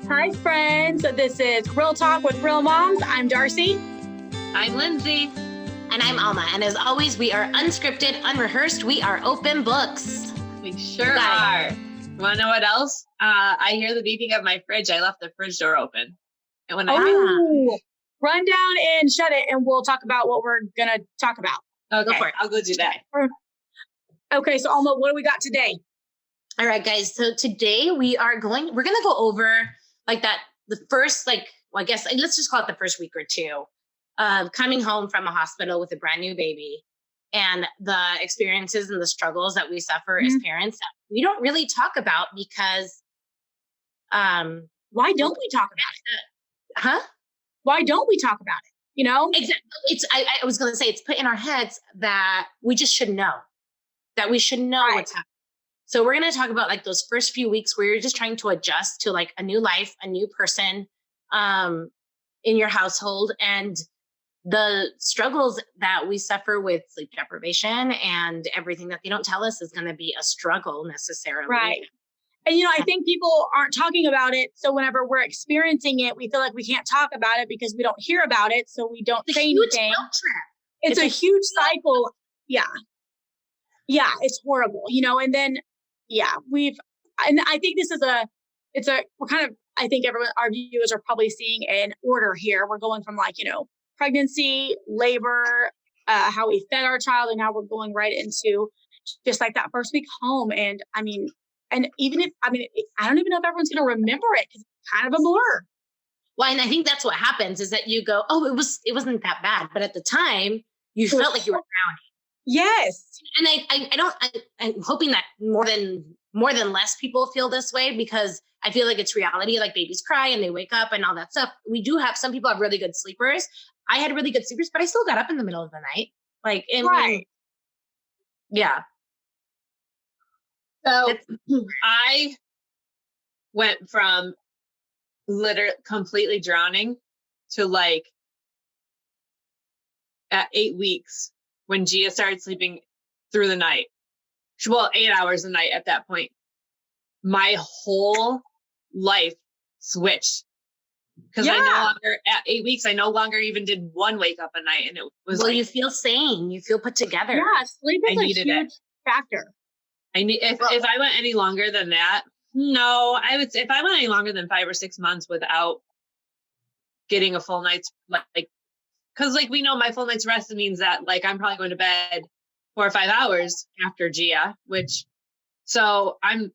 Hi, friends. This is Real Talk with Real Moms. I'm Darcy. I'm Lindsay. And I'm Alma. And as always, we are unscripted, unrehearsed. We are open books. We sure are. Want to know what else? I hear the beeping of my fridge. I left the fridge door open. And when Run down and shut it, and we'll talk about what we're going to talk about. Okay, I'll go do that. Okay, so Alma, what do we got today? All right, guys. So today we're going to go over the first, I guess, let's just call it the first week or two of coming home from a hospital with a brand new baby and the experiences and the struggles that we suffer as parents that we don't really talk about because why don't we talk about it? Huh? Why don't we talk about it? You know? Exactly. I was going to say it's put in our heads that we just should know, that we should know what's happening. So we're going to talk about those first few weeks where you're just trying to adjust to a new life, a new person in your household, and the struggles that we suffer with sleep deprivation and everything that they don't tell us is going to be a struggle necessarily. Right. And, I think people aren't talking about it. So whenever we're experiencing it, we feel like we can't talk about it because we don't hear about it. So we don't say anything. It's a huge cycle. Yeah. Yeah. It's horrible, and then, and I think this is I think our viewers are probably seeing an order here. We're going from pregnancy, labor, how we fed our child. And now we're going right into just that first week home. And even if, I don't even know if everyone's going to remember it because it's kind of a blur. Well, and I think that's what happens is that you go, oh, it wasn't that bad. But at the time you felt like you were drowning. Yes. And I'm hoping that more than less people feel this way because I feel like it's reality. Like babies cry and they wake up and all that stuff. We do have some people have really good sleepers. I had really good sleepers, but I still got up in the middle of the night. Yeah. So I went from literally completely drowning to at 8 weeks when Gia started sleeping through the night. Well, 8 hours a night at that point. My whole life switched. Because I no longer, at 8 weeks, I no longer even did one wake up a night. And it was you feel sane. You feel put together. Yeah, sleep is a huge factor. If I went any longer than that, no, I would say if I went any longer than 5 or 6 months without getting a full night's because we know my full night's rest means that I'm probably going to bed 4 or 5 hours after Gia, so I'm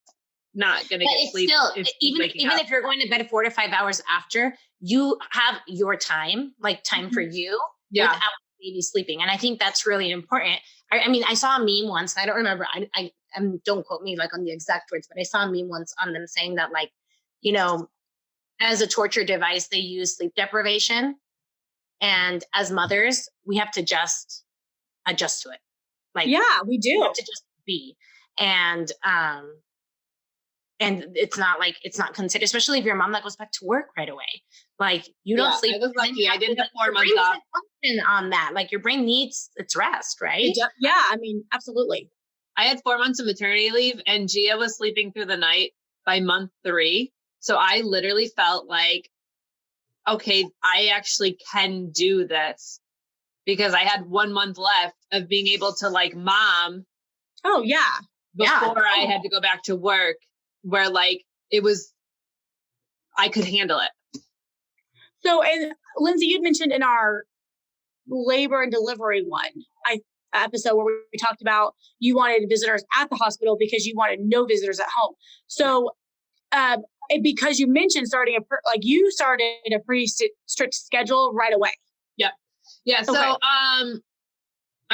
not going to get sleep. Still, even if you're going to bed 4 to 5 hours after, you have your time, time for you without baby sleeping. And I think that's really important. I saw a meme once, I don't remember, I don't quote me on the exact words, but I saw a meme once on them saying that as a torture device, they use sleep deprivation. And as mothers, we have to just adjust to it. We do. We have to just be. And it's not considered, especially if you're a mom that goes back to work right away. You don't sleep. I was lucky. I didn't have 4 months off. On that, your brain needs its rest, right? Yeah, absolutely. I had 4 months of maternity leave, and Gia was sleeping through the night by month 3. So I literally felt okay, I actually can do this because I had 1 month left of being able to mom. Oh yeah. Before I had to go back to work where I could handle it. So, and Lindsay, you'd mentioned in our labor and delivery episode where we talked about you wanted visitors at the hospital because you wanted no visitors at home. So, because you mentioned you started a pretty strict schedule right away. Yep. Yeah. So, I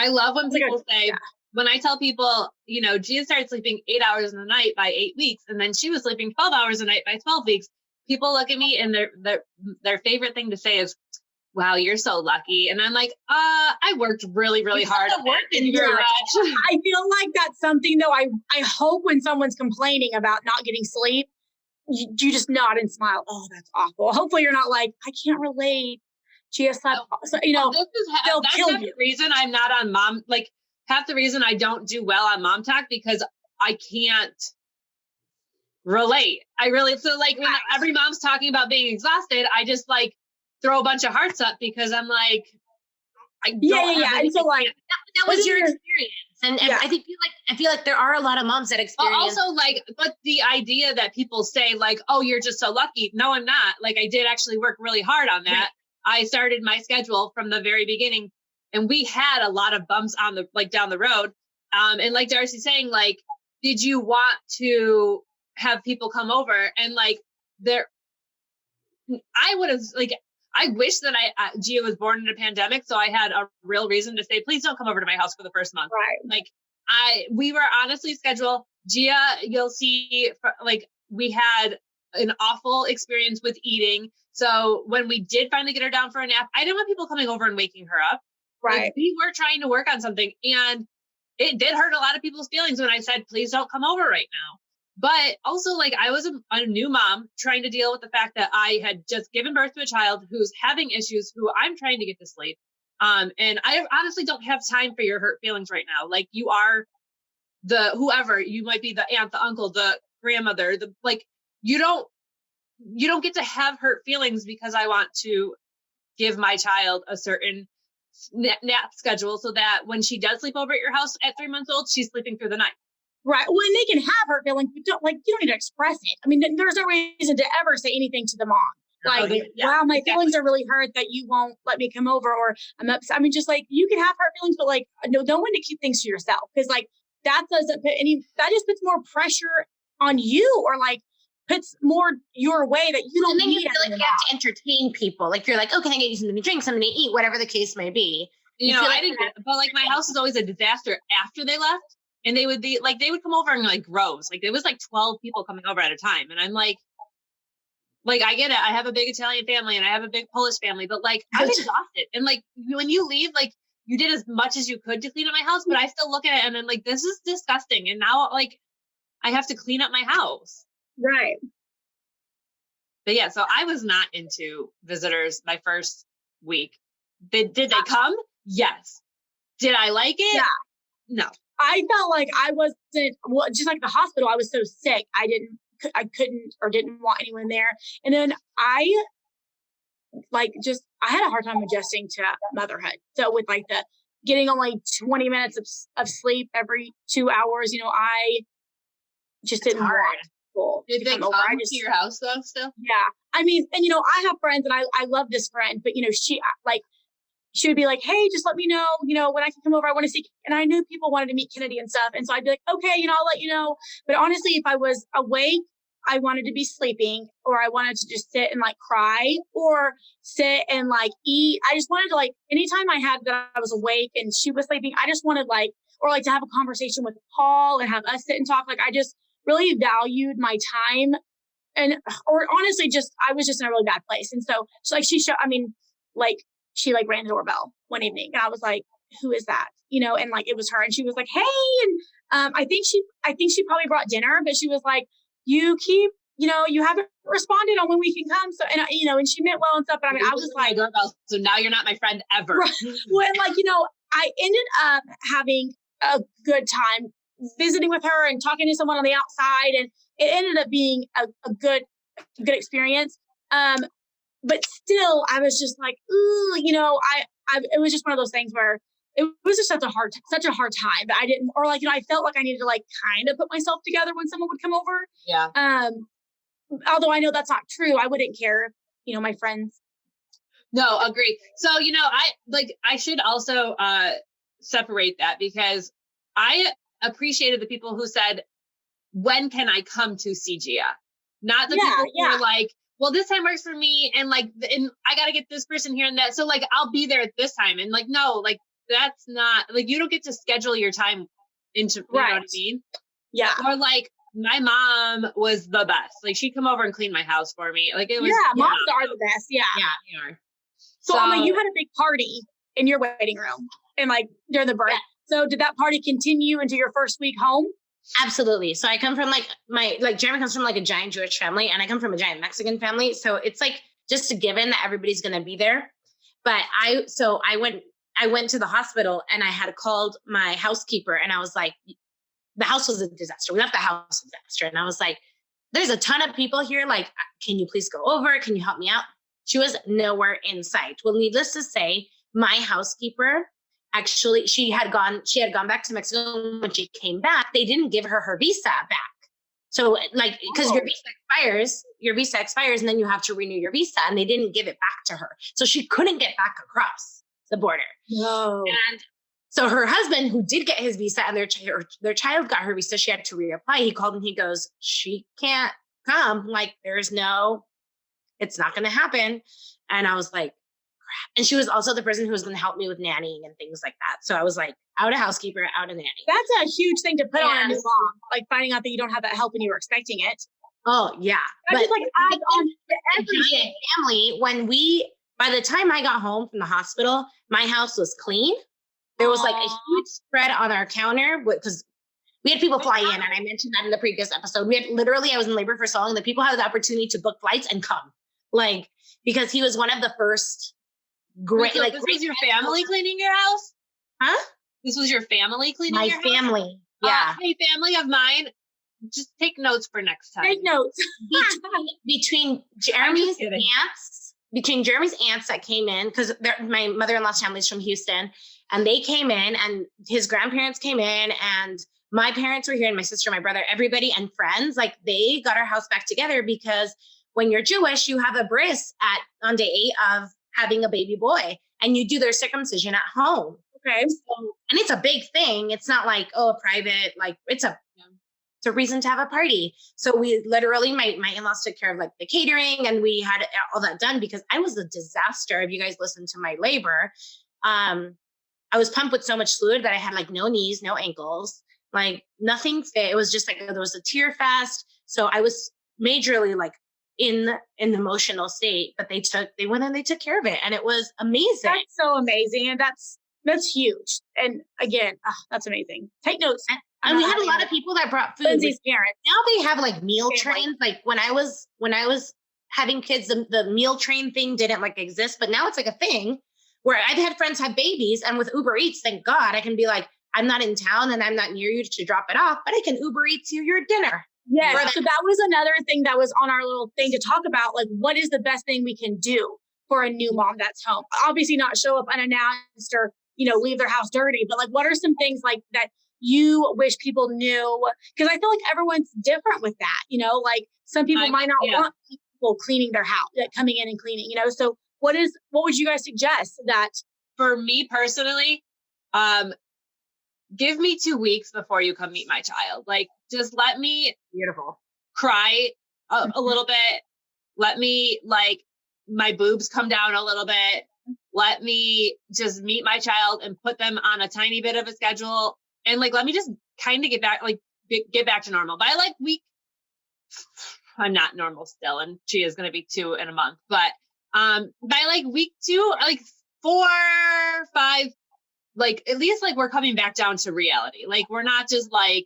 love when people say, when I tell people, Gia started sleeping 8 hours in the night by 8 weeks, and then she was sleeping 12 hours a night by 12 weeks. People look at me and their favorite thing to say is, wow, you're so lucky. And I'm I worked really, really hard. Thank you very much. I feel like that's something though. I hope when someone's complaining about not getting sleep, you just nod and smile. Oh, that's awful. Hopefully you're not I can't relate. Gia slept, that's half the reason I'm not on mom, half the reason I don't do well on Mom Talk because I can't relate. So like when every mom's talking about being exhausted, I just like throw a bunch of hearts up because I'm like, yeah. And so like that was your experience. And I feel like there are a lot of moms that experience. Also, like, but the idea that people say like, oh, you're just so lucky. No, I'm not. Like, I did actually work really hard on that. Right. I started my schedule from the very beginning, and we had a lot of bumps on the down the road. And like Darcy's saying, like, did you want to have people come over? And like, I would have like. I wish that Gia was born in a pandemic, so I had a real reason to say, please don't come over to my house for the first month. Right. Like we were honestly scheduled. Gia, you'll see, like we had an awful experience with eating. So when we did finally get her down for a nap, I didn't want people coming over and waking her up. Right. Like, we were trying to work on something, and it did hurt a lot of people's feelings when I said, please don't come over right now. But also, like, I was a new mom trying to deal with the fact that I had just given birth to a child who's having issues, who I'm trying to get to sleep. And I honestly don't have time for your hurt feelings right now. Like, you are whoever, you might be the aunt, the uncle, the grandmother, you don't get to have hurt feelings because I want to give my child a certain nap schedule so that when she does sleep over at your house at 3 months old, she's sleeping through the night. Right. Well, and they can have hurt feelings, but you don't need to express it. I mean, there's no reason to ever say anything to the mom. Like, wow, my feelings are really hurt that you won't let me come over, or I'm upset. I mean, just like, you can have hurt feelings, but like, no one to keep things to yourself. Cause like, that doesn't put that just puts more pressure on you, or like puts more your way that you don't need. And then you feel like you have to entertain people. Like, you're like, okay, I get you something to drink, something to eat, whatever the case may be. You know, I didn't but like, my house is always a disaster after they left. And they would come over in like rows. Like, it was like 12 people coming over at a time. And I'm like, I get it. I have a big Italian family and I have a big Polish family, but like, I'm exhausted. And like, when you leave, like, you did as much as you could to clean up my house, but I still look at it and I'm like, this is disgusting. And now, like, I have to clean up my house. Right. But yeah, so I was not into visitors my first week. Did they come? Yes. Did I like it? Yeah. No. I felt like I wasn't, just like the hospital, I was so sick. I couldn't or didn't want anyone there. And then I had a hard time adjusting to motherhood. So with like the getting only 20 minutes of sleep every 2 hours, I just didn't want people to come over. To your house though still? Yeah. I mean, and I have friends, and I love this friend, but she would be like, hey, just let me know, when I can come over, I want to see. And I knew people wanted to meet Kennedy and stuff. And so I'd be like, okay, I'll let you know. But honestly, if I was awake, I wanted to be sleeping, or I wanted to just sit and like cry, or sit and like eat. I just wanted to, like, anytime I had that I was awake and she was sleeping, I just wanted to have a conversation with Paul and have us sit and talk. Like, I just really valued my time, or honestly, I was just in a really bad place. And so she ran the doorbell one evening, and I was like, who is that? And like, it was her, and she was like, hey. And I think she probably brought dinner, but she was like, you haven't responded on when we can come. So, and and she meant well and stuff, but I mean, I was like, so now you're not my friend ever. Right. Well, and like, I ended up having a good time visiting with her and talking to someone on the outside, and it ended up being a good experience. But still, I was just like, ooh, it was just one of those things where it was just such a hard time that I didn't, or like, I felt like I needed to like kind of put myself together when someone would come over. Yeah. Although I know that's not true. I wouldn't care if, my friends. No, agree. So, I should also separate that, because I appreciated the people who said, when can I come to see Gia? Not the people who are like, well, this time works for me, and and I got to get this person here and that. So like, I'll be there at this time. And like, no, like, that's not, like, you don't get to schedule your time into, you know what I mean? Yeah. Or like, my mom was the best. Like, she'd come over and clean my house for me. Like, it was. Yeah, moms are the best. Yeah. Yeah, they are. So I mean, you had a big party in your waiting room, and like during the birth. Yeah. So did that party continue into your first week home? Absolutely. So I come from Jeremy comes from like a giant Jewish family, and I come from a giant Mexican family. So it's like just a given that everybody's going to be there. But I went to the hospital, and I had called my housekeeper, and I was like, the house was a disaster. We left the house a disaster. And I was like, there's a ton of people here. Like, can you please go over? Can you help me out? She was nowhere in sight. Well, needless to say, my housekeeper, actually, she had gone back to Mexico. When she came back, they didn't give her visa back. So like, because your visa expires and then you have to renew your visa, and they didn't give it back to her. So she couldn't get back across the border. No. And so her husband, who did get his visa, and their child got her visa, she had to reapply. He called and he goes, she can't come. Like, it's not going to happen. And I was like, crap. And she was also the person who was going to help me with nannying and things like that. So I was like, out a housekeeper, out a nanny. That's a huge thing to put on a new mom, like finding out that you don't have that help when you were expecting it. Oh yeah. But just like adds on to everything. Family, by the time I got home from the hospital, my house was clean. There was like a huge spread on our counter because we had people fly in, and I mentioned that in the previous episode. I was in labor for so long that people had the opportunity to book flights and come, like, because he was one of the first great. So this was your family cleaning your house? Huh? This was your family cleaning your house? My family. Yeah. Hey, family of mine, just take notes for next time. Take notes. Between Jeremy's aunts that came in, because my mother-in-law's family's from Houston, and they came in, and his grandparents came in, and my parents were here, and my sister, my brother, everybody, and friends, like, they got our house back together, because when you're Jewish, you have a bris on day 8 of having a baby boy, and you do their circumcision at home. Okay. So, and it's a big thing. It's not like, a private, like, it's a reason to have a party. So we literally, my in-laws took care of like the catering, and we had all that done, because I was a disaster. If you guys listened to my labor, I was pumped with so much fluid that I had like no knees, no ankles, like nothing fit. It was just like, there was a tear fast. So I was majorly like in an emotional state, but they went and they took care of it, and it was amazing. That's so amazing. And that's huge. And again, that's amazing. Take notes. And we had a lot of people that brought food. Lindsay's parents. Now they have like meal trains. Like when I was having kids, the meal train thing didn't like exist, but now it's like a thing where I've had friends have babies, and with Uber Eats, thank God, I can be like, I'm not in town and I'm not near you to drop it off, but I can Uber Eats you your dinner. Yeah. So that was another thing that was on our little thing to talk about. Like, what is the best thing we can do for a new mom that's home? Obviously not show up unannounced or, leave their house dirty, but like, what are some things like that you wish people knew? Because I feel like everyone's different with that, like some people might not want people cleaning their house, like coming in and cleaning, so what would you guys suggest that? For me personally, give me 2 weeks before you come meet my child. Like, just let me cry a little bit. Let me, like, my boobs come down a little bit. Let me just meet my child and put them on a tiny bit of a schedule. And like, let me just kind of get back to normal. By like week, I'm not normal still, and she is going to be 2 in a month. But by like week 2, like 4, 5, like at least like we're coming back down to reality. Like we're not just like,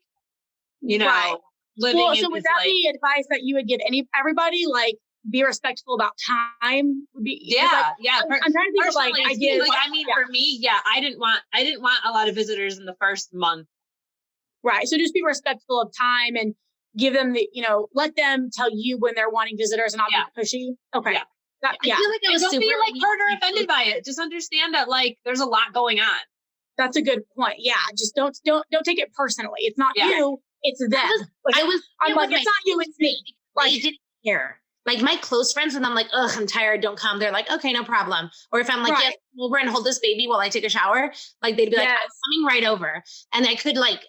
right. living. Well, so would that be advice that you would give everybody? Like, be respectful about time. Would be I'm trying to think of like ideas. Like, I mean, for me, I didn't want a lot of visitors in the first month. Right. So just be respectful of time and give them the, let them tell you when they're wanting visitors and not be pushy. Okay. Yeah. I feel like it was don't super be like hurt or offended by it. Just understand that like there's a lot going on. That's a good point. Yeah. Just don't take it personally. It's not you. It's them. I'm like, it's not you. It's me. Like, they didn't care. Like my close friends, when I'm like, ugh, I'm tired, don't come. They're like, okay, no problem. Or if I'm like, yes, come over and hold this baby while I take a shower, like they'd be like, I'm coming right over. And I could like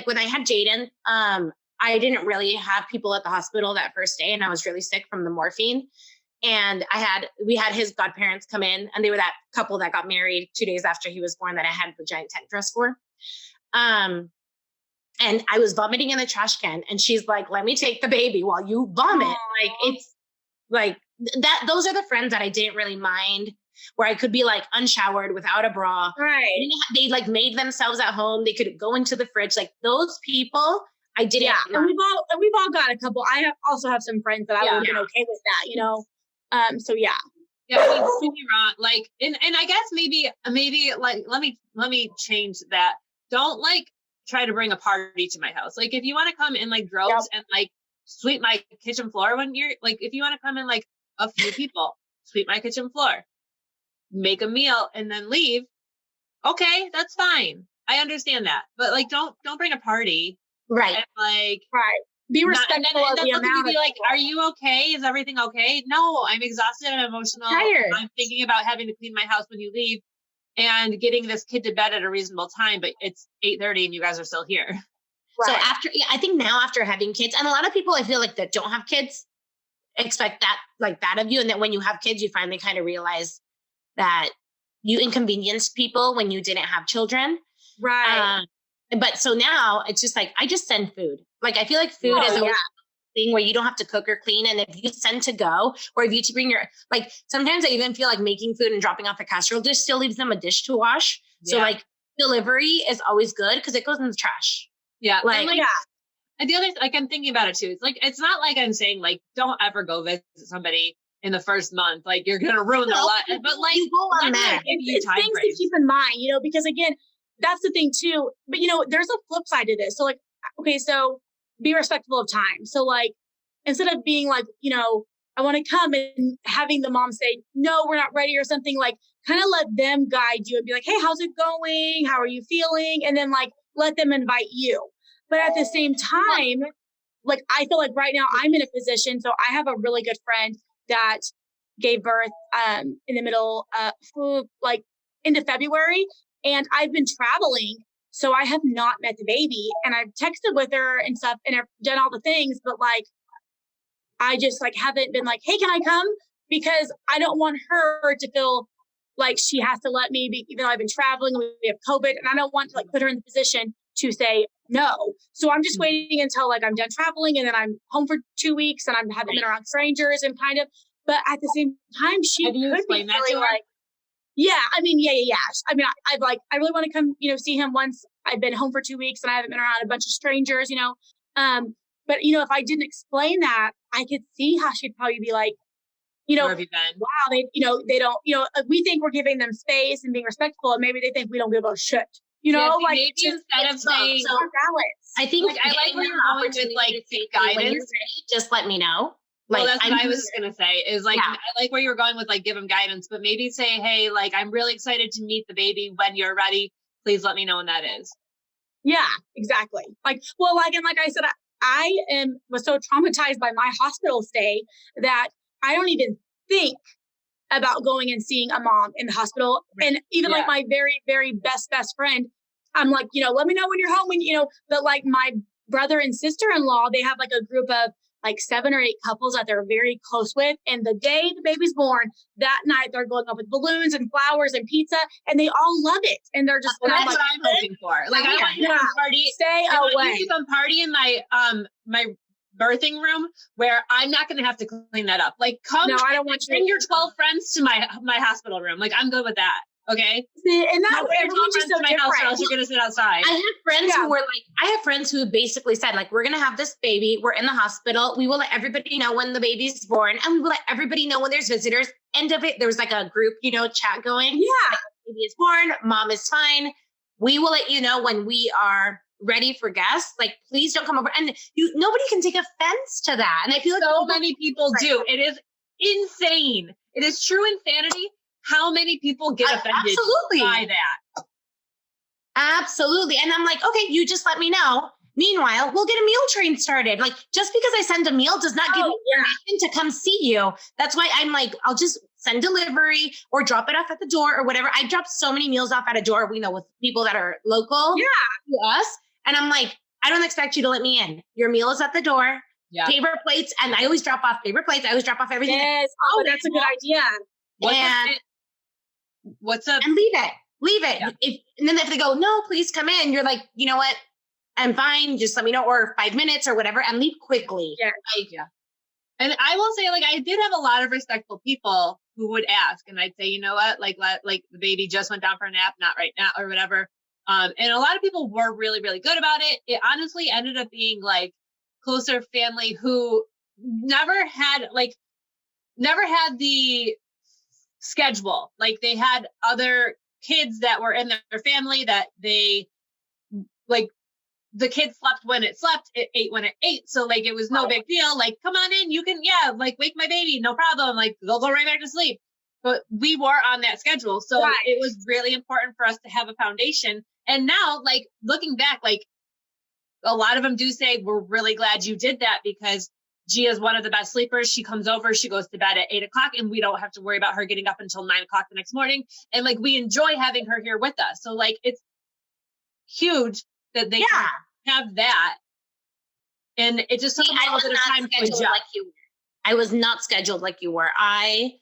when I had Jaden, I didn't really have people at the hospital that first day, and I was really sick from the morphine. And we had his godparents come in, and they were that couple that got married 2 days after he was born that I had the giant tent dress for. And I was vomiting in the trash can, and she's like, let me take the baby while you vomit. Like, it's like that. Those are the friends that I didn't really mind, where I could be like unshowered without a bra. Right. They like made themselves at home. They could go into the fridge. Like those people, I didn't. Yeah. And we've all got a couple. I also have some friends that I would have been okay with that, so yeah. Yeah, I mean, don't get me wrong. Like, and I guess maybe like, let me change that. Don't like try to bring a party to my house. Like, if you want to come in like droves and like sweep my kitchen floor when you're like, if you want to come in like a few people, sweep my kitchen floor, make a meal and then leave. Okay, that's fine. I understand that. But like, don't bring a party. Right. And like, right. Be respectful of the amount. Be like, are you okay? Is everything okay? No, I'm exhausted. I'm emotional. Tired. I'm thinking about having to clean my house when you leave and getting this kid to bed at a reasonable time, but it's 8:30 and you guys are still here. Right. So I think now after having kids, and a lot of people I feel like that don't have kids expect that like that of you. And that when you have kids, you finally kind of realize that you inconvenienced people when you didn't have children. Right. But so now it's just like, I just send food. Like, I feel like food is a thing where you don't have to cook or clean. And if you send to go, or if you to bring your, like, sometimes I even feel like making food and dropping off a casserole dish still leaves them a dish to wash. Yeah. So like delivery is always good because it goes in the trash. Yeah. And the other, like, I'm thinking about it too. It's like, it's not like I'm saying like, don't ever go visit somebody in the first month. Like, you're going to ruin their life. But like, you go on that. It's things to keep in mind, you know, because again, that's the thing too. But you know, there's a flip side to this. So like, okay, so be respectful of time. So like, instead of being like, you know, I want to come and having the mom say, no, we're not ready or something, like kind of let them guide you and be like, hey, how's it going? How are you feeling? And then like, let them invite you. But at the same time, like, I feel like right now I'm in a position. So I have a really good friend that gave birth in the middle like into February. And I've been traveling. So I have not met the baby. And I've texted with her and stuff and I've done all the things. But like, I just like haven't been like, hey, can I come? Because I don't want her to feel like she has to let me be, even though I've been traveling, we have COVID, and I don't want to like put her in the position to say no. So I'm just waiting until like I'm done traveling and then I'm home for 2 weeks and I haven't been around strangers and kind of, but at the same time, she could be really like, yeah, I mean, yeah. I mean, I've like, I really want to come, you know, see him once I've been home for 2 weeks and I haven't been around a bunch of strangers, you know. But you know, if I didn't explain that, I could see how she'd probably be like, you know, wow, they, you know, they don't, you know, we think we're giving them space and being respectful, and maybe they think we don't give a shit. You know, like maybe instead of saying, I think like, I like where you're going with like guidance. When you're ready, just let me know. Well, that's what I was gonna say. Is like, I like where you're going with like give them guidance, but maybe say, hey, like I'm really excited to meet the baby when you're ready. Please let me know when that is. Yeah, exactly. Like, well, like, and like I said, I was so traumatized by my hospital stay that I don't even think about going and seeing a mom in the hospital. And even like my very, very best friend, I'm like, you know, let me know when you're home, when, you know, but like my brother and sister-in-law, they have like a group of like 7 or 8 couples that they're very close with. And the day the baby's born, that night they're going up with balloons and flowers and pizza, and they all love it. And they're just that's like, what I'm hoping for. Like, I want you to party. Stay away. You can party in my my birthing room where I'm not going to have to clean that up. Like, come. No, I don't want you. Bring your 12 friends to my hospital room. Like, I'm good with that. Okay. See, and that everyone's just so my house, or else you're gonna sit outside. I have friends who were like, I have friends who basically said, like, we're gonna have this baby. We're in the hospital. We will let everybody know when the baby's born, and we will let everybody know when there's visitors. End of it. There was like a group, you know, chat going. Yeah. Like, baby is born. Mom is fine. We will let you know when we are ready for guests. Like, please don't come over. And nobody can take offense to that. And I feel like so many people do. It is insane. It is true insanity. How many people get offended by that? Absolutely. And I'm like, okay, you just let me know. Meanwhile, we'll get a meal train started. Like, just because I send a meal does not give me permission to come see you. That's why I'm like, I'll just send delivery or drop it off at the door or whatever. I drop so many meals off at a door, we know, with people that are local to us. And I'm like, I don't expect you to let me in. Your meal is at the door. Yeah. Paper plates. And I always drop off paper plates. I always drop off everything. Yes. Oh, that's a good idea. What's up? And leave it. Yeah. And then if they go, no, please come in. You're like, you know what? I'm fine. Just let me know, or 5 minutes or whatever, and leave quickly. Yeah. And I will say, like, I did have a lot of respectful people who would ask, and I'd say, you know what? Like the baby just went down for a nap, not right now or whatever. And a lot of people were really, really good about it. It honestly ended up being like closer family who never had the schedule. Like, they had other kids that were in their family that they like the kids slept when it slept, it ate when it ate. So like, it was no big deal. Like, come on in, you can, like wake my baby, no problem. Like they'll go right back to sleep. But we were on that schedule. So it was really important for us to have a foundation. And now, like looking back, like a lot of them do say, we're really glad you did that because Gia is one of the best sleepers. She comes over, she goes to bed at 8 o'clock and we don't have to worry about her getting up until 9 o'clock the next morning. And like, we enjoy having her here with us. So like, it's huge that they can have that. And it just took a little bit of time to adjust. Like you were. I was not scheduled like you were. I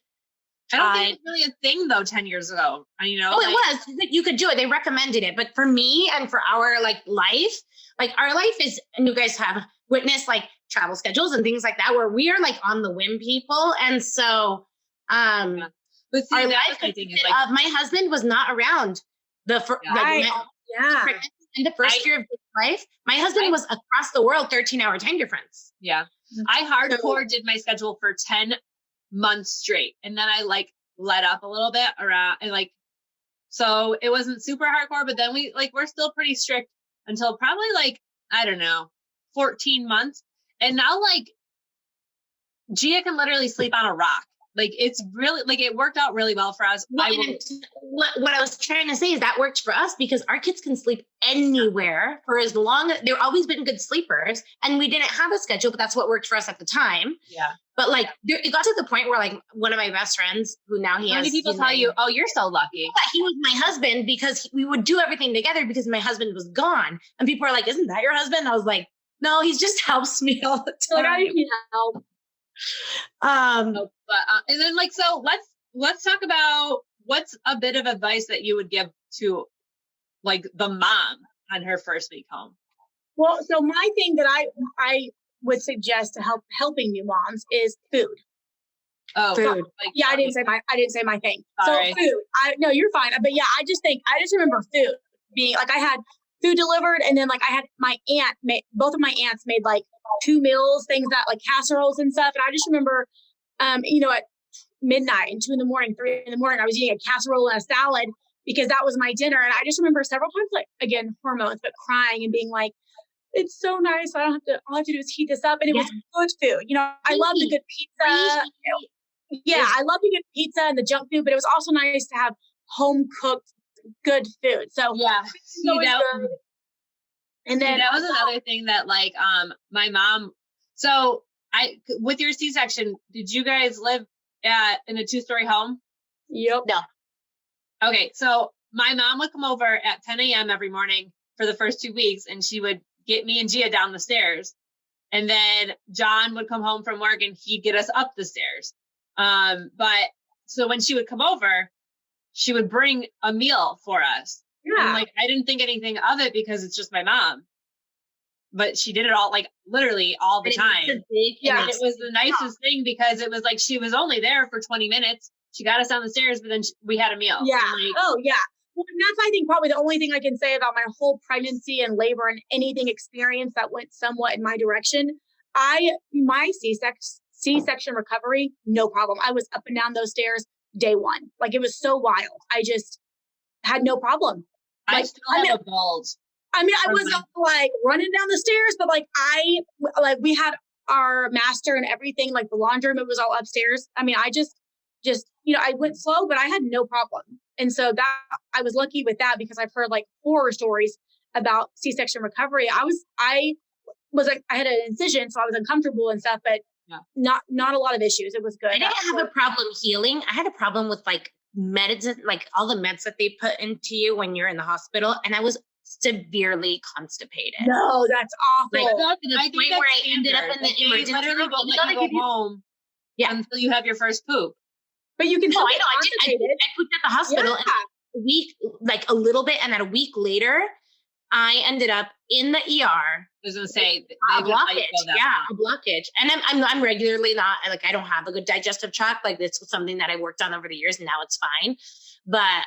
don't think it was really a thing though 10 years ago. You know? Oh, it was. You could do it. They recommended it. But for me and for our like life, like our life is, and you guys have witnessed like travel schedules and things like that, where we are like on the whim people. And so but see, our life consisted of my husband was not around in the first year of his life. My husband was across the world, 13-hour time difference. Yeah. I hardcore did my schedule for 10 months straight. And then I like let up a little bit around and like, so it wasn't super hardcore, but then we're still pretty strict until probably like, I don't know, 14 months. And now like Gia can literally sleep on a rock. Like it's really like it worked out really well for us. What I was trying to say is that worked for us because our kids can sleep anywhere for as long. They've always been good sleepers, and we didn't have a schedule, but that's what worked for us at the time. Yeah. But like it got to the point where like one of my best friends, who now he has, many people tell you, "Oh, you're so lucky." He was my husband because we would do everything together because my husband was gone, and people are like, "Isn't that your husband?" I was like, "No, he just helps me all the time." Like I need help. And then like, so let's talk about what's a bit of advice that you would give to like the mom on her first week home. Well, so my thing that I would suggest to helping new moms is food. Oh, food. Like, yeah, I didn't say my thing. Sorry. So food. No, you're fine. But yeah, I just remember food being like I had food delivered, and then like I had my aunt both of my aunts made like 2 meals, things that like casseroles and stuff. And I just remember, at midnight and 2 a.m, 3 a.m, I was eating a casserole and a salad because that was my dinner. And I just remember several times, like again, hormones, but crying and being like, it's so nice. All I have to do is heat this up. And it was good food. I love the good pizza. Yeah, I love the good pizza and the junk food, but it was also nice to have home cooked good food. So yeah, good. And then that was another thing that like my mom. So with your C-section, did you guys live in a 2-story home? Yep. No. Okay, so my mom would come over at 10 a.m. every morning for the first 2 weeks, and she would get me and Gia down the stairs, and then John would come home from work and he'd get us up the stairs. But so when she would come over, she would bring a meal for us. Yeah. And like I didn't think anything of it because it's just my mom. But she did it all like literally all the time. Yeah, it was the nicest thing because it was like she was only there for 20 minutes. She got us down the stairs, but then we had a meal. Yeah. Oh, yeah. Well, and that's, I think, probably the only thing I can say about my whole pregnancy and labor and anything experience that went somewhat in my direction. My C-section recovery, no problem. I was up and down those stairs day one. Like it was so wild. I just had no problem. I still have a bulge. I mean, I wasn't like running down the stairs, but like we had our master and everything, like the laundry room, it was all upstairs. I mean, I just, I went slow, but I had no problem. And so that I was lucky with that because I've heard like horror stories about C-section recovery. I was like, I had an incision, so I was uncomfortable and stuff, but not a lot of issues. It was good. I didn't have a problem healing. I had a problem with like medicine, like all the meds that they put into you when you're in the hospital. And I was severely constipated. No, that's awful. Like to the point where I ended up in the emergency room. You gotta go home until you have your first poop. But you can I pooped at the hospital and a little bit, and then a week later, I ended up in the ER. I was gonna say a blockage. A blockage. And I'm regularly not like I don't have a good digestive tract. Like this was something that I worked on over the years, and now it's fine. But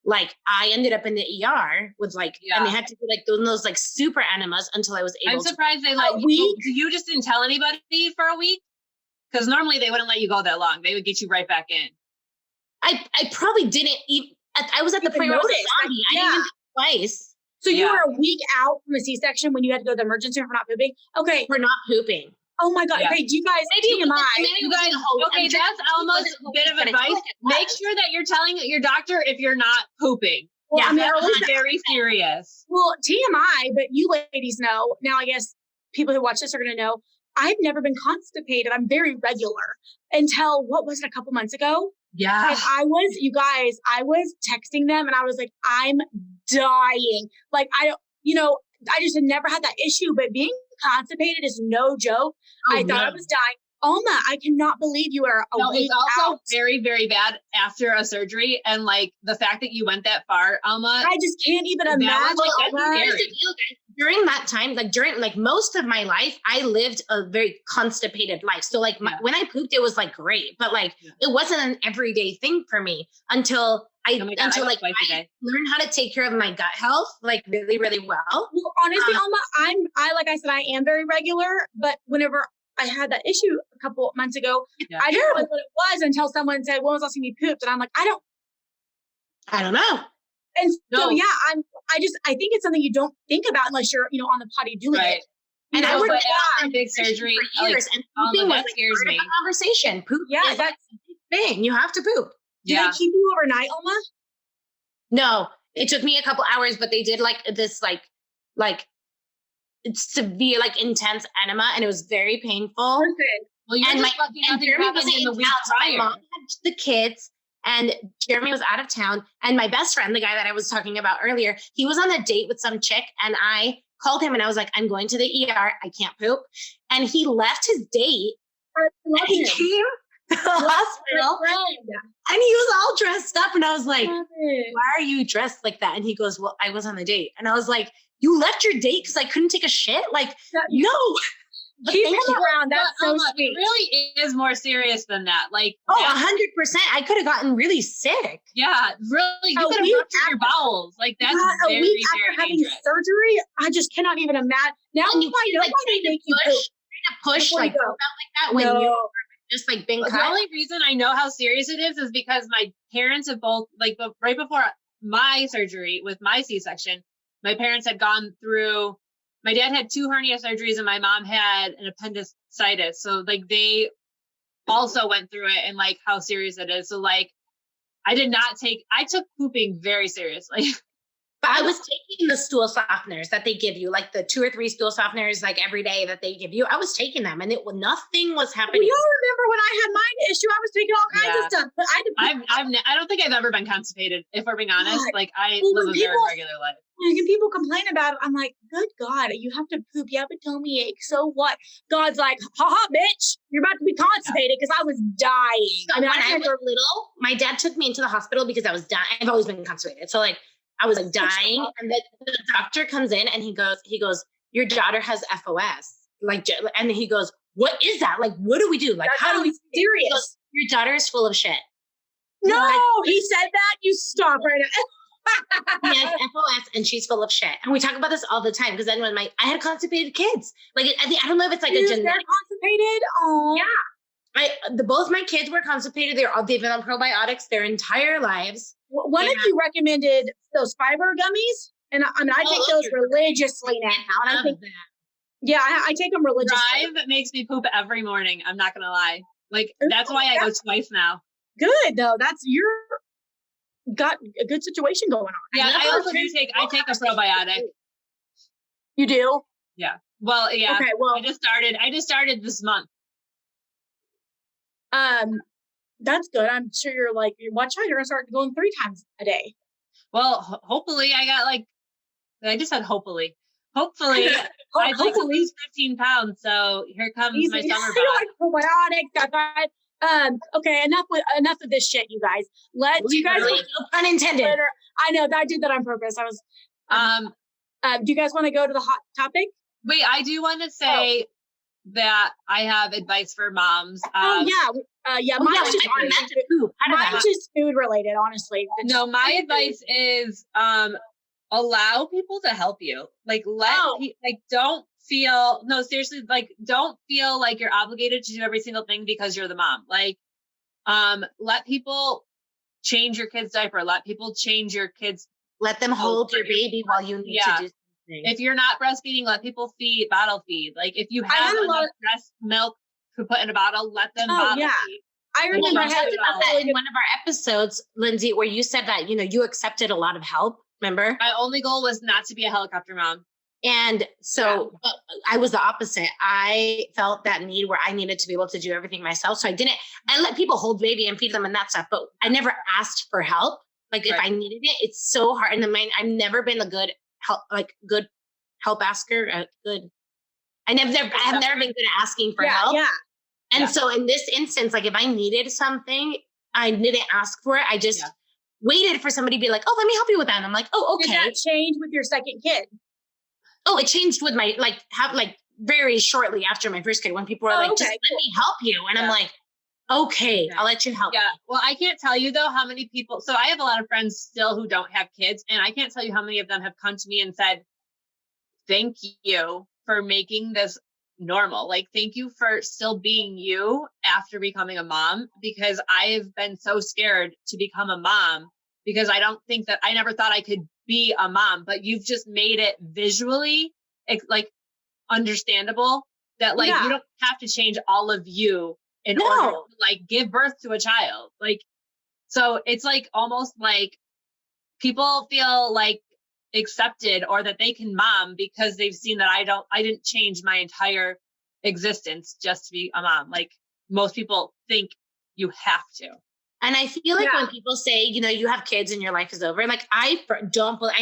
like I ended up in the ER with and they had to do like those like super enemas until I was able. I'm surprised they let you. You just didn't tell anybody for a week, because normally they wouldn't let you go that long. They would get you right back in. I probably didn't even. I was at the point where I was a zombie. I didn't even think twice. So you were a week out from a C-section when you had to go to the emergency room for not pooping? Okay. For not pooping. Oh my God. Okay, do you guys, okay, that's almost a bit of advice. Make sure that you're telling your doctor if you're not pooping. Well, I mean, that's very serious. Well, TMI, but you ladies know. Now, I guess people who watch this are going to know, I've never been constipated. I'm very regular until, what was it, a couple months ago? Yeah. And I was texting them and I was like, I'm dying. Like, I just had never had that issue, but being constipated is no joke. I thought I was dying. Alma, I cannot believe you are a week it's also out. very, very bad after a surgery. And like the fact that you went that far, Alma. I just can't even imagine. During that time, during most of my life, I lived a very constipated life. So when I pooped, it was like great, but it wasn't an everyday thing for me until I learned how to take care of my gut health really, really well. Well, honestly, Alma, like I said, I am very regular, but whenever I had that issue a couple months ago, I didn't realize what it was until someone said, when was the last time you pooped? And I'm like, I don't know. And so, I think it's something you don't think about unless you're, on the potty doing it. And I worked after a big surgery for years, and pooping was scares me. Conversation. Poop is that's the thing. You have to poop. Did they keep you overnight, Alma? No, it took me a couple hours, but they did this severe, intense enema, and it was very painful. Perfect. Well, you're just lucky nothing happened in the week prior. My mom had the kids, and Jeremy was out of town. And my best friend, the guy that I was talking about earlier, he was on a date with some chick, and I called him and I was like, I'm going to the ER. I can't poop. And he left his date and he came to the hospital and he was all dressed up. And I was like, why are you dressed like that? And he goes, well, I was on the date. And I was like, you left your date because I couldn't take a shit? No. Keep him around. That's so sweet. It really is more serious than that. 100%. I could have gotten really sick. Yeah, really. You could have ruptured your bowels. That's very, a week after very having dangerous. surgery. I just cannot even imagine. Now and you make you push like that when you're just being cut. The only reason I know how serious it is because my parents have both right before my surgery with my C-section, my parents had gone through. My dad had 2 hernia surgeries and my mom had an appendicitis. So they also went through it and how serious it is. So I took pooping very seriously. But I was taking the stool softeners that they give you, the 2 or 3 stool softeners every day that they give you. I was taking them and nothing was happening. Well, y'all remember when I had mine issue? I was taking all kinds of stuff. But I don't think I've ever been constipated, if we're being honest. I live a very regular life. When people complain about it, I'm like, good God, you have to poop. You have a tummy ache. So what? God's like, haha, bitch, you're about to be constipated because I was dying. So when I was little, my dad took me into the hospital because I was dying. I've always been constipated. So I was dying. And the doctor comes in and he goes, your daughter has FOS. And he goes, what is that? What do we do? How do we serious? Goes, your daughter is full of shit. No, he said that. You stop right now. He has FOS and she's full of shit. And we talk about this all the time because then when I had constipated kids, I don't know if it's a genetic. They're constipated? Oh. Yeah. Both my kids were constipated. They've been on probiotics their entire lives. One of you recommended those fiber gummies. And I take those religiously now. And I think that. Yeah, I take them religiously. Drive makes me poop every morning. I'm not going to lie. That's why I go twice now. Good though. You're got a good situation going on. Yeah, I also do take a probiotic. You do? Yeah. Well, yeah. Okay, well, I just started this month. That's good. I'm sure you're watch out, you're gonna start going 3 times a day. Well, hopefully I got I just said hopefully. Hopefully I'd like to lose 15 pounds. So here comes my summer probiotics. Okay, enough of this shit, you guys. You guys unintended. I know that I did that on purpose. I was do you guys want to go to the hot topic? Wait, I do want to say that I have advice for moms. Mine's just food related, honestly. No, my advice is allow people to help you. Don't feel don't feel like you're obligated to do every single thing because you're the mom. Let people change your kid's diaper, let people change your kid's Let them hold your baby while you need to do something. If you're not breastfeeding, let people bottle feed. Like if you have enough breast milk to put in a bottle, let them bottle feed. I remember I had about that in one of our episodes, Lindsay, where you said that, you accepted a lot of help. Remember? My only goal was not to be a helicopter mom. And so I was the opposite. I felt that need where I needed to be able to do everything myself. So I let people hold baby and feed them and that stuff, but I never asked for help. Like if I needed it, it's so hard. And I've never been a good help asker. I have never been good at asking for help. Yeah. And so in this instance, like if I needed something, I didn't ask for it. I just waited for somebody to be like, oh, let me help you with that. And I'm like, oh, okay. Did that change with your second kid? Oh, it changed with my, very shortly after my first kid, when people were just let me help you. And I'm like, okay, I'll let you help. Yeah. Well, I can't tell you though, how many people, so I have a lot of friends still who don't have kids, and I can't tell you how many of them have come to me and said, thank you for making this normal. Like, thank you for still being you after becoming a mom, because I've been so scared to become a mom because I never thought I could be a mom, but you've just made it visually understandable that you don't have to change all of you in order to give birth to a child. So it's almost like people feel accepted or that they can mom because they've seen that I didn't change my entire existence just to be a mom. Most people think you have to. And I feel like when people say, you have kids and your life is over, I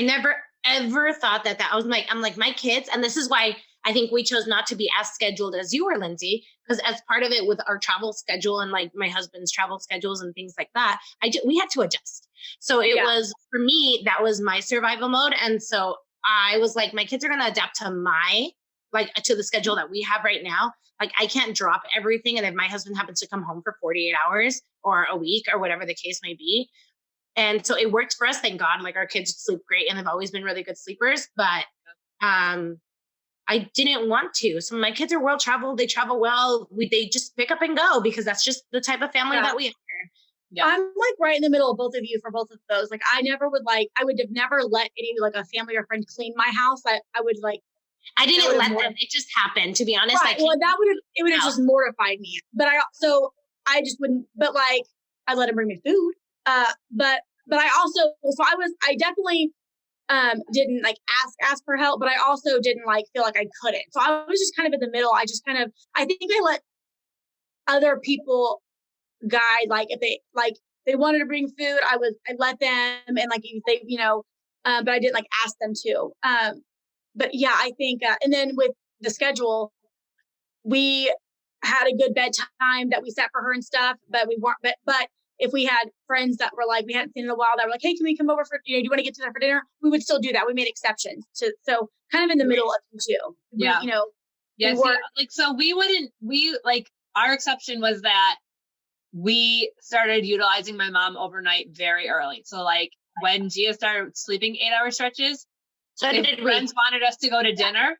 never ever thought that I'm like my kids. And this is why I think we chose not to be as scheduled as you were, Lindsay, because as part of it with our travel schedule and my husband's travel schedules and things like that, we had to adjust. So it was, for me, that was my survival mode. And so I was like, my kids are going to adapt to to the schedule that we have right now. I can't drop everything. And if my husband happens to come home for 48 hours or a week or whatever the case may be. And so it worked for us. Thank God. Our kids sleep great and they've always been really good sleepers, but, I didn't want to. So my kids are world traveled. They travel well. They just pick up and go because that's just the type of family that we are. Yeah. I'm right in the middle of both of you for both of those. I never would I would have never let any a family or friend clean my house. I would I didn't let them. It just happened, to be honest. Right. Well, it would have just mortified me. But I just wouldn't, but I let him bring me food. But I also, I definitely didn't ask for help, but I also didn't feel like I couldn't. So I was just kind of in the middle. I think I let other people guide, if they wanted to bring food, I let them, and if they, but I didn't ask them to. But yeah, I think, and then with the schedule, we had a good bedtime that we set for her and stuff, but we weren't, but if we had friends that were we hadn't seen in a while that were hey, can we come over for, do you want to get together for dinner? We would still do that. We made exceptions so kind of in the middle of them too. Yeah. Our exception was that we started utilizing my mom overnight very early. So when Gia started sleeping 8-hour stretches, so if friends wanted us to go to dinner,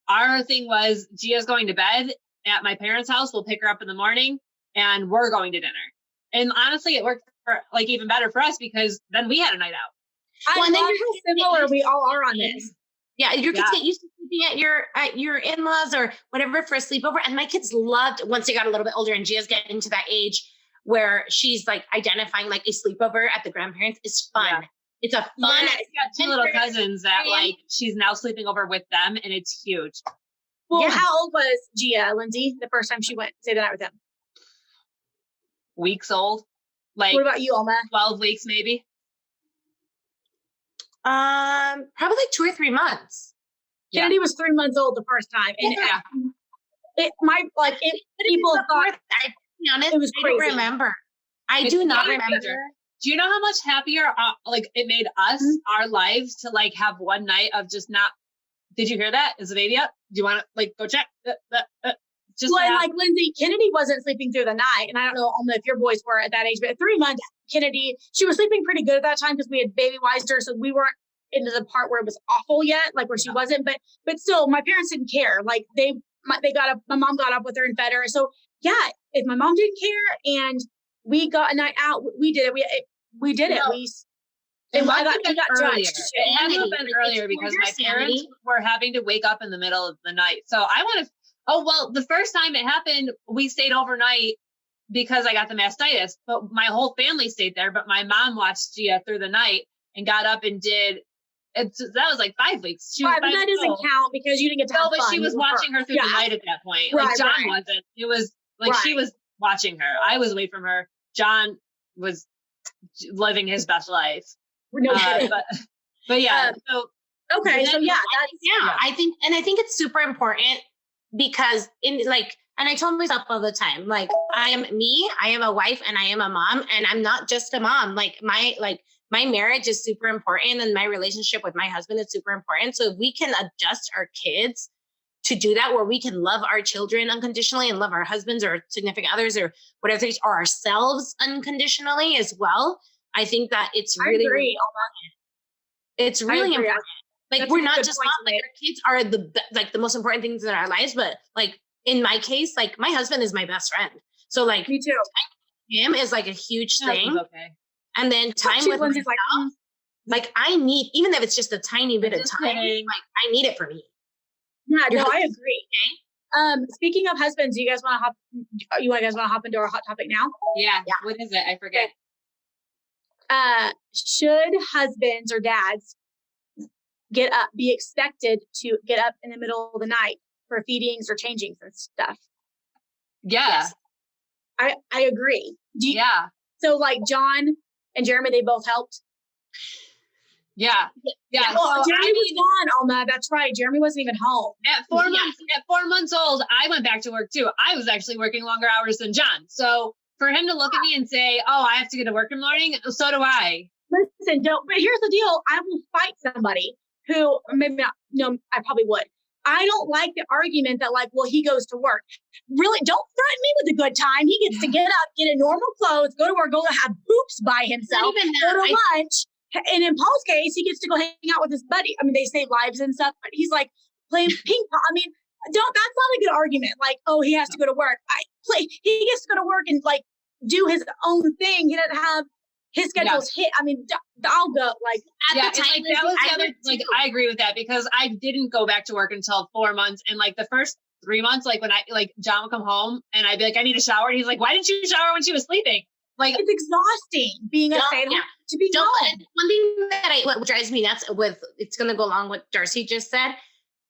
our thing was Gia's going to bed at my parents' house. We'll pick her up in the morning and we're going to dinner. And honestly, it worked for even better for us because then we had a night out. I love how similar we all are on this. Yeah, your kids get used to sleeping at your in-laws or whatever for a sleepover. And my kids loved, once they got a little bit older and Gia's getting to that age where she's identifying a sleepover at the grandparents is fun. Yeah. It's a fun. Yeah, she's got 2 little cousins that she's now sleeping over with them, and it's huge. Well, how old was Gia, Lindsay, the first time she went to stay the night with them? Weeks old. What about you, Alma? 12 weeks, maybe. Probably 2 or 3 months. Kennedy was 3 months old the first time, and people thought. To be honest, it was crazy. I don't remember. I do not remember. Do you know how much happier it made us, our lives, to have one night of just not? Did you hear that? Is the baby up? Do you want to go check? Lindsay, Kennedy wasn't sleeping through the night, and I don't know Alma if your boys were at that age, but at 3 months, Kennedy, she was sleeping pretty good at that time because we had baby wised her, so we weren't into the part where it was awful yet, where she wasn't. But still, my parents didn't care. They got up. My mom got up with her and fed her. So yeah, if my mom didn't care and we got a night out, we did it. We did it. I got earlier. judged. It had to have been earlier because my parents were having to wake up in the middle of the night. So I want to, the first time it happened, we stayed overnight because I got the mastitis, but my whole family stayed there. But my mom watched Gia through the night and got up and did. That was like 5 weeks. But that doesn't count because you didn't get to have but fun. she was watching her through the night at that point. Like John wasn't. It was like she was watching her. I was away from her. John was living his best life. No kidding. But yeah. Okay. So yeah, I think it's super important because and I told myself all the time, like I am a wife and I am a mom, and I'm not just a mom. My marriage is super important and my relationship with my husband is super important. So if we can adjust our kids to do that, where we can love our children unconditionally and love our husbands or significant others or whatever, or ourselves unconditionally as well, I think that it's really important. It's really important. Like that's we're not just moms, like our kids are the most important things in our lives, but like in my case, like my husband is my best friend. So like me too. Him is like a huge thing. Okay. And then time with myself, like I need, even if it's just a tiny bit of time, like I need it for me. Yeah, no, I agree. Speaking of husbands, do you guys want to hop into our hot topic now? Yeah. What is it? I forget. Should husbands or dads be expected to get up in the middle of the night for feedings or changings and stuff? Yeah. Yes. I agree. So like John and Jeremy, they both helped. Yeah. Well, Jeremy was gone, Alma. That's right. Jeremy wasn't even home. At 4 months old, I went back to work too. I was actually working longer hours than John. So for him to look at me and say, "Oh, I have to get to work in the morning," so do I. Listen, but here's the deal. I will fight somebody who maybe not. No, I probably would. I don't like the argument that like, well, he goes to work. Really, don't threaten me with a good time. He gets to get up, get in normal clothes, go to work, go have hoops by himself, go to lunch. And in Paul's case, he gets to go hang out with his buddy. I mean, they save lives and stuff, but he's like playing ping pong. I mean, that's not a good argument. Like, oh, he has to go to work. He gets to go to work and like do his own thing. He doesn't have his schedule's hit. I mean, I'll go like at the time. That was the other, like, I agree with that because I didn't go back to work until 4 months. And like the first 3 months, like when John would come home and I'd be like, I need a shower. And he's like, why didn't you shower when she was sleeping? Like it's exhausting being a stay-at-home to be done. One thing that what drives me nuts it's going to go along with what Darcy just said.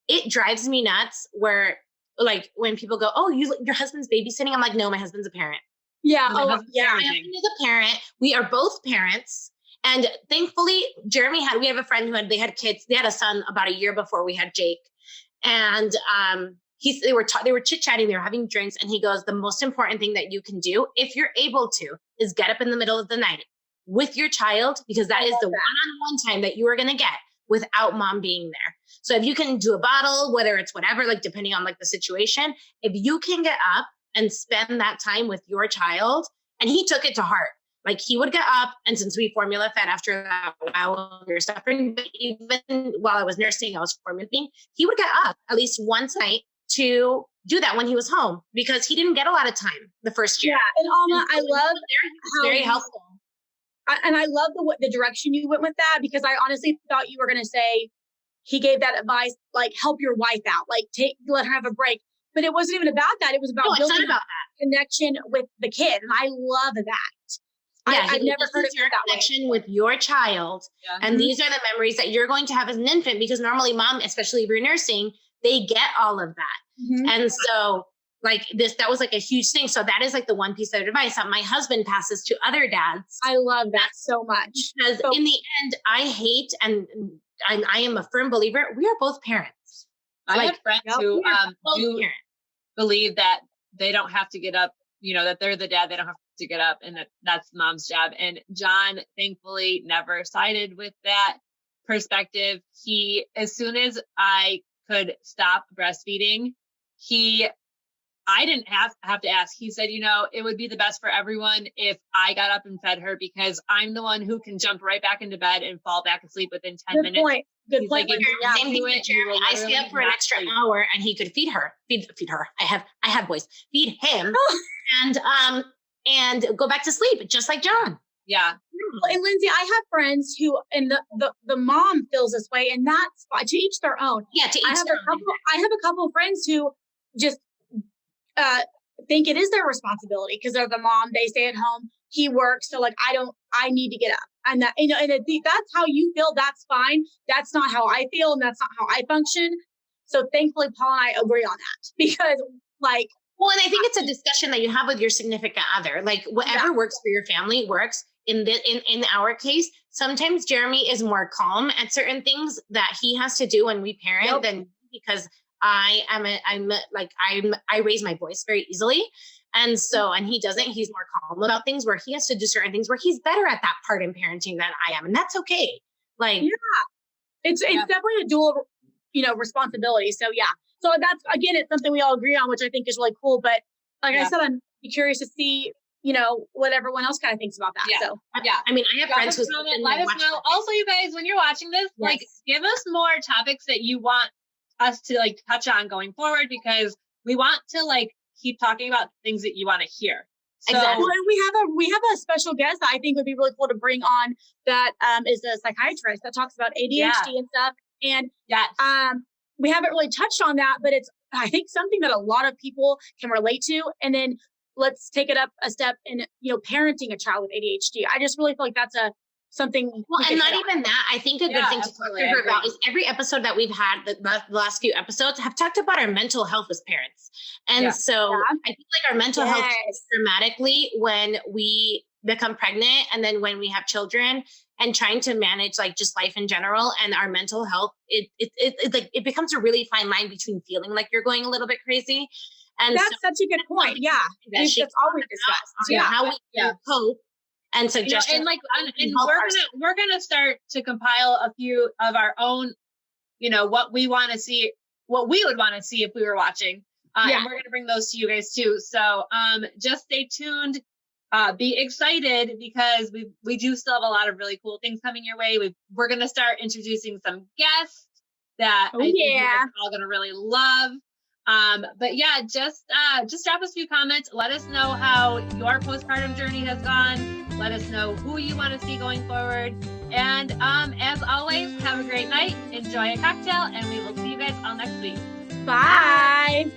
It drives me nuts where like when people go, oh, your husband's babysitting. I'm like, no, my husband's a parent. Yeah. My husband is a parent. We are both parents. And thankfully, we have a friend they had kids. They had a son about a year before we had Jake. And they were chit-chatting, they were having drinks. And he goes, the most important thing that you can do, if you're able to, is get up in the middle of the night with your child, because that is the one-on-one time that you are going to get without mom being there. So if you can do a bottle, whether it's whatever, like depending on like the situation, if you can get up and spend that time with your child. And he took it to heart. Like he would get up, and since we formula fed after that while we were suffering, but even while I was nursing, I was formula feeding, he would get up at least once a night to do that when he was home, because he didn't get a lot of time the first year. Yeah, and Alma, I love how very helpful. And I love the direction you went with that, because I honestly thought you were going to say he gave that advice, like help your wife out, like let her have a break. But it wasn't even about that. It was about building that connection with the kid. And I love that. Yeah, I've never heard of your connection with your child. Yeah. And these are the memories that you're going to have as an infant, because normally mom, especially if you're nursing, they get all of that. Mm-hmm. And so like that was like a huge thing. So that is like the one piece of advice that my husband passes to other dads. I love that so much. Because in the end, I hate, and I am a firm believer, we are both parents. I have friends who do believe that they don't have to get up, that they're the dad, they don't have to get up, and that's mom's job. And John, thankfully, never sided with that perspective. He, as soon as I could stop breastfeeding, I didn't have to ask. He said, it would be the best for everyone if I got up and fed her, because I'm the one who can jump right back into bed and fall back asleep within 10 minutes. Good point. Like, same thing with Jeremy. I stay up for an extra hour and he could feed her. Feed her. I have boys. Feed him and go back to sleep, just like John. Yeah. And Lindsay, I have friends who, and the mom feels this way, and that's to each their own. Yeah, to each their own. I have a couple of friends who just think it is their responsibility because they're the mom. They stay at home. He works, so like I need to get up, and that and I think that's how you feel. That's fine. That's not how I feel, and that's not how I function. So thankfully, Paul and I agree on that because like. Well, and I think it's a discussion that you have with your significant other. Like whatever works for your family works. In our case, sometimes Jeremy is more calm at certain things that he has to do when we parent than because I raise my voice very easily. And so, and he doesn't, he's more calm about things where he has to do certain things where he's better at that part in parenting than I am. And that's okay. Like, it's definitely a dual, responsibility. So so that's, again, it's something we all agree on, which I think is really cool. But like I said, I'm curious to see, what everyone else kind of thinks about that. Yeah. So I mean, I have friends who let us know. Also, you guys, when you're watching this, like, give us more topics that you want us to like touch on going forward, because we want to like keep talking about things that you want to hear. So, exactly. Well, we have a special guest that I think would be really cool to bring on. That is a psychiatrist that talks about ADHD and stuff. And we haven't really touched on that, but it's I think something that a lot of people can relate to. And then let's take it up a step in parenting a child with ADHD. I just really feel like that's something. Well, and not even that. I think a good thing to talk to her about is every episode that we've had, the last few episodes have talked about our mental health as parents. And so I feel like our mental health changes dramatically when we become pregnant and then when we have children, and trying to manage like just life in general and our mental health. It becomes a really fine line between feeling like you're going a little bit crazy. And that's such a good point. Yeah. That's always discussed. How we cope and suggest. And we're gonna start to compile a few of our own, what we want to see, what we would want to see if we were watching. And we're gonna bring those to you guys too. So just stay tuned. Be excited because we do still have a lot of really cool things coming your way. We're gonna start introducing some guests that I think you guys are all gonna really love. But just drop us a few comments. Let us know how your postpartum journey has gone. Let us know who you want to see going forward. And as always, have a great night. Enjoy a cocktail, and we will see you guys all next week. Bye.